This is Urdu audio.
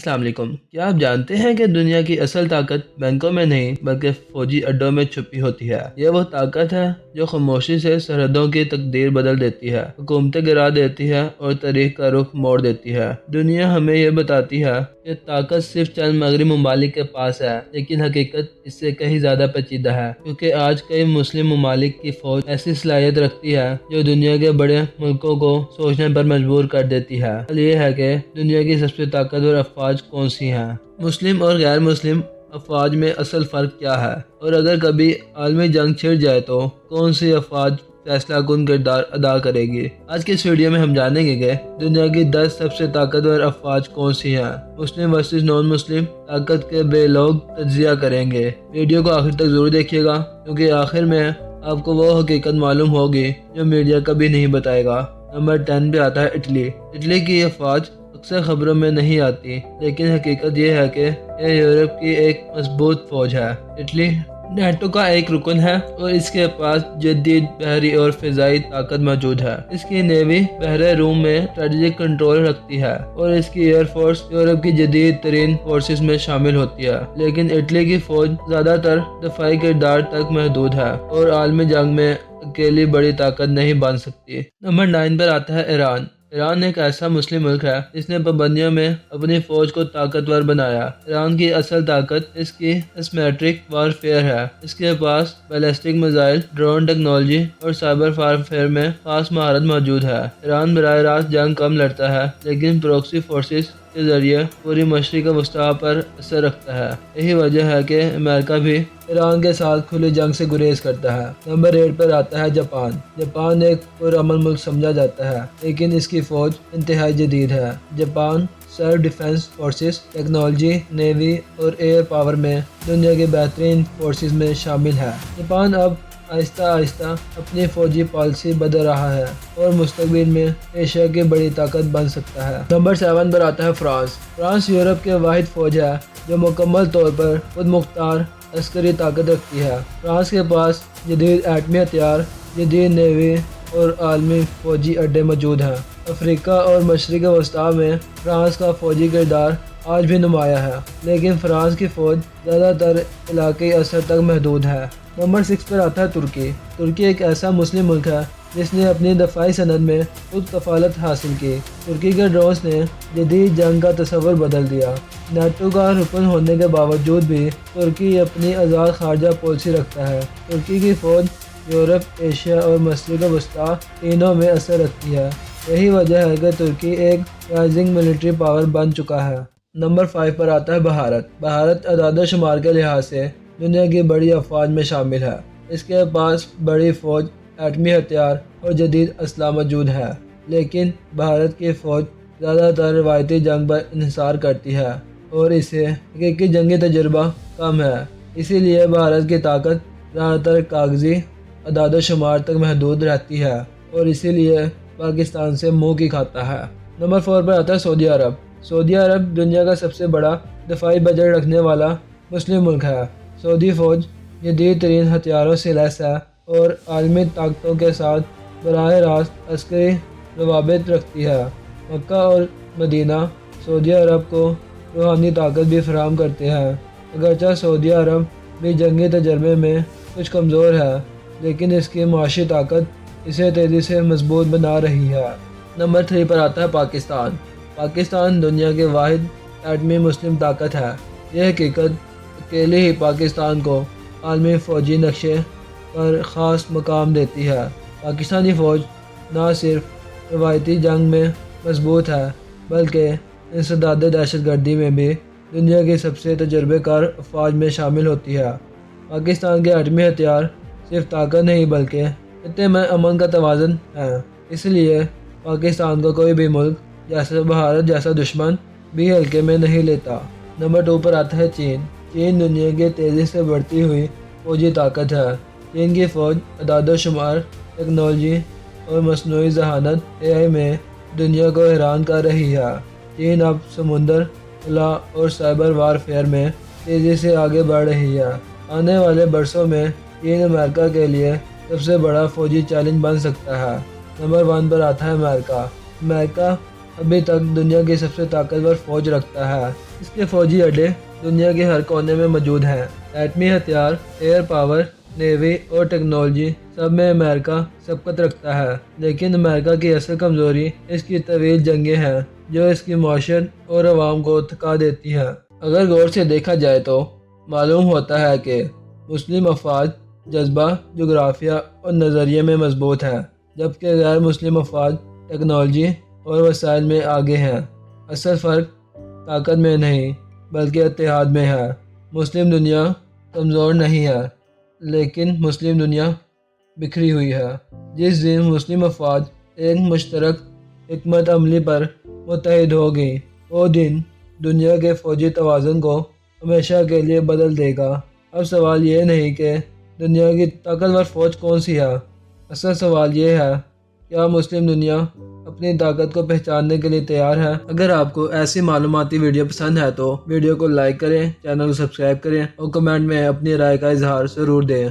السلام علیکم۔ کیا آپ جانتے ہیں کہ دنیا کی اصل طاقت بینکوں میں نہیں بلکہ فوجی اڈوں میں چھپی ہوتی ہے۔ یہ وہ طاقت ہے جو خاموشی سے سرحدوں کی تقدیر بدل دیتی ہے، حکومتیں گرا دیتی ہے اور تاریخ کا رخ موڑ دیتی ہے۔ دنیا ہمیں یہ بتاتی ہے کہ طاقت صرف چند مغربی ممالک کے پاس ہے، لیکن حقیقت اس سے کہیں زیادہ پیچیدہ ہے، کیونکہ آج کئی مسلم ممالک کی فوج ایسی صلاحیت رکھتی ہے جو دنیا کے بڑے ملکوں کو سوچنے پر مجبور کر دیتی ہے۔ حال یہ ہے کہ دنیا کی سب سے طاقتور افواج کون سی ہیں، مسلم اور غیر مسلم افواج میں اصل فرق کیا ہے، اور اگر کبھی عالمی جنگ چھڑ جائے تو کون سی افواج فیصلہ کن کردار ادا کرے گی۔ آج کے اس ویڈیو میں ہم جانیں گے کہ دنیا کی 10 سب سے طاقتور افواج کون سی ہیں، مسلم ورسز نان مسلم طاقت کے بے لوگ تجزیہ کریں گے۔ ویڈیو کو آخر تک ضرور دیکھیے گا، کیونکہ آخر میں آپ کو وہ حقیقت معلوم ہوگی جو میڈیا کبھی نہیں بتائے گا۔ نمبر 10 پہ آتا ہے اٹلی۔ اٹلی کی افواج اکثر خبروں میں نہیں آتی، لیکن حقیقت یہ ہے کہ یہ یورپ کی ایک مضبوط فوج ہے۔ اٹلی نیٹو کا ایک رکن ہے اور اس کے پاس جدید بحری اور فضائی طاقت موجود ہے۔ اس کی نیوی بحر روم میں اسٹریٹجک کنٹرول رکھتی ہے اور اس کی ایئر فورس یورپ کی جدید ترین فورسز میں شامل ہوتی ہے، لیکن اٹلی کی فوج زیادہ تر دفاعی کردار تک محدود ہے اور عالمی جنگ میں اکیلی بڑی طاقت نہیں بن سکتی۔ نمبر 9 پر آتا ہے ایران۔ ایران ایک ایسا مسلم ملک ہے جس نے پابندیوں میں اپنی فوج کو طاقتور بنایا۔ ایران کی اصل طاقت اس کی اسمیٹرک وارفیئر ہے۔ اس کے پاس بیلسٹک میزائل، ڈرون ٹیکنالوجی اور سائبر وارفیئر میں خاص مہارت موجود ہے۔ ایران براہ راست جنگ کم لڑتا ہے، لیکن پروکسی فورسز کے ذریعے پوری مشرق وسطیٰ پر اثر رکھتا ہے۔ یہی وجہ ہے کہ امریکہ بھی ایران کے ساتھ کھلی جنگ سے گریز کرتا ہے۔ نمبر 8 پر آتا ہے جاپان۔ جاپان ایک پرامن ملک سمجھا جاتا ہے، لیکن اس کی فوج انتہائی جدید ہے۔ Japan self defence forces, technology, navy اور ایئر پاور میں دنیا کی بہترین فورسز میں شامل ہے۔ جاپان اب آہستہ آہستہ اپنی فوجی پالیسی بدل رہا ہے اور مستقبل میں ایشیا کی بڑی طاقت بن سکتا ہے۔ نمبر 7 پر آتا ہے فرانس۔ فرانس یورپ کے واحد فوج ہے جو مکمل طور پر خود مختار عسکری طاقت رکھتی ہے۔ فرانس کے پاس جدید ایٹمی ہتھیار، جدید نیوی اور عالمی فوجی اڈے موجود ہیں۔ افریقہ اور مشرق وسطیٰ میں فرانس کا فوجی کردار آج بھی نمایاں ہے، لیکن فرانس کی فوج زیادہ تر علاقائی اثر تک محدود ہے۔ نمبر 6 پر آتا ہے ترکی۔ ترکی ایک ایسا مسلم ملک ہے جس نے اپنی دفاعی صنعت میں خود کفالت حاصل کی۔ ترکی کے ڈرونز نے جدید جنگ کا تصور بدل دیا۔ نیٹو کا رکن ہونے کے باوجود بھی ترکی اپنی آزاد خارجہ پالیسی رکھتا ہے۔ ترکی کی فوج یورپ، ایشیا اور مشرق وسطیٰ تینوں میں اثر رکھتی ہے۔ یہی وجہ ہے کہ ترکی ایک رائزنگ ملٹری پاور بن چکا ہے۔ نمبر 5 پر آتا ہے بھارت۔ بھارت اعداد و شمار کے لحاظ سے دنیا کی بڑی افواج میں شامل ہے۔ اس کے پاس بڑی فوج، ایٹمی ہتھیار اور جدید اسلحہ موجود ہے، لیکن بھارت کی فوج زیادہ تر روایتی جنگ پر انحصار کرتی ہے اور اسے حقیقی جنگی تجربہ کم ہے۔ اسی لیے بھارت کی طاقت زیادہ تر کاغذی اعداد و شمار تک محدود رہتی ہے اور اسی لیے پاکستان سے منہ کی کھاتا ہے۔ نمبر 4 پر آتا ہے سعودی عرب۔ سعودی عرب دنیا کا سب سے بڑا دفاعی بجٹ رکھنے والا مسلم ملک ہے۔ سعودی فوج جدید ترین ہتھیاروں سے لیس ہے اور عالمی طاقتوں کے ساتھ براہ راست عسکری روابط رکھتی ہے۔ مکہ اور مدینہ سعودی عرب کو روحانی طاقت بھی فراہم کرتے ہیں۔ اگرچہ سعودی عرب بھی جنگی تجربے میں کچھ کمزور ہے، لیکن اس کی معاشی طاقت اسے تیزی سے مضبوط بنا رہی ہے۔ نمبر 3 پر آتا ہے پاکستان۔ پاکستان دنیا کے واحد ایٹمی مسلم طاقت ہے۔ یہ حقیقت اکیلے ہی پاکستان کو عالمی فوجی نقشے پر خاص مقام دیتی ہے۔ پاکستانی فوج نہ صرف روایتی جنگ میں مضبوط ہے، بلکہ انسداد دہشت گردی میں بھی دنیا کی سب سے تجربے کار افواج میں شامل ہوتی ہے۔ پاکستان کے ایٹمی ہتھیار صرف طاقت نہیں بلکہ خطے میں امن کا توازن ہے۔ اس لیے پاکستان کو کوئی بھی ملک جیسے بھارت جیسا دشمن بھی ہلکے میں نہیں لیتا۔ نمبر 2 پر آتا ہے چین۔ چین دنیا کی تیزی سے بڑھتی ہوئی فوجی طاقت ہے۔ چین کی فوج اعداد و شمار، ٹیکنالوجی اور مصنوعی ذہانت AI میں دنیا کو حیران کر رہی ہے۔ چین اب سمندر، خلا اور سائبر وارفیئر میں تیزی سے آگے بڑھ رہی ہے۔ آنے والے برسوں میں چین امریکہ کے لیے سب سے بڑا فوجی چیلنج بن سکتا ہے۔ نمبر 1 پر آتا ہے امریکہ۔ امریکہ ابھی تک دنیا کی سب سے طاقتور فوج رکھتا ہے۔ اس کے فوجی اڈے دنیا کے ہر کونے میں موجود ہیں۔ ایٹمی ہتھیار، ایئر پاور، نیوی اور ٹیکنالوجی سب میں امریکہ سبقت رکھتا ہے، لیکن امریکہ کی اصل کمزوری اس کی طویل جنگیں ہیں جو اس کی معاشرت اور عوام کو تھکا دیتی ہیں۔ اگر غور سے دیکھا جائے تو معلوم ہوتا ہے کہ مسلم افواج جذبہ، جغرافیہ اور نظریے میں مضبوط ہیں، جبکہ غیر مسلم افواج ٹیکنالوجی اور وسائل میں آگے ہیں۔ اصل فرق طاقت میں نہیں بلکہ اتحاد میں ہے۔ مسلم دنیا کمزور نہیں ہے، لیکن مسلم دنیا بکھری ہوئی ہے۔ جس دن مسلم افواج ایک مشترک حکمت عملی پر متحد ہو گئی، وہ دن دنیا کے فوجی توازن کو ہمیشہ کے لیے بدل دے گا۔ اب سوال یہ نہیں کہ دنیا کی طاقتور فوج کون سی ہے، اصل سوال یہ ہے کیا مسلم دنیا اپنی طاقت کو پہچاننے کے لیے تیار ہے۔ اگر آپ کو ایسی معلوماتی ویڈیو پسند ہے تو ویڈیو کو لائک کریں، چینل کو سبسکرائب کریں اور کمنٹ میں اپنی رائے کا اظہار ضرور دیں۔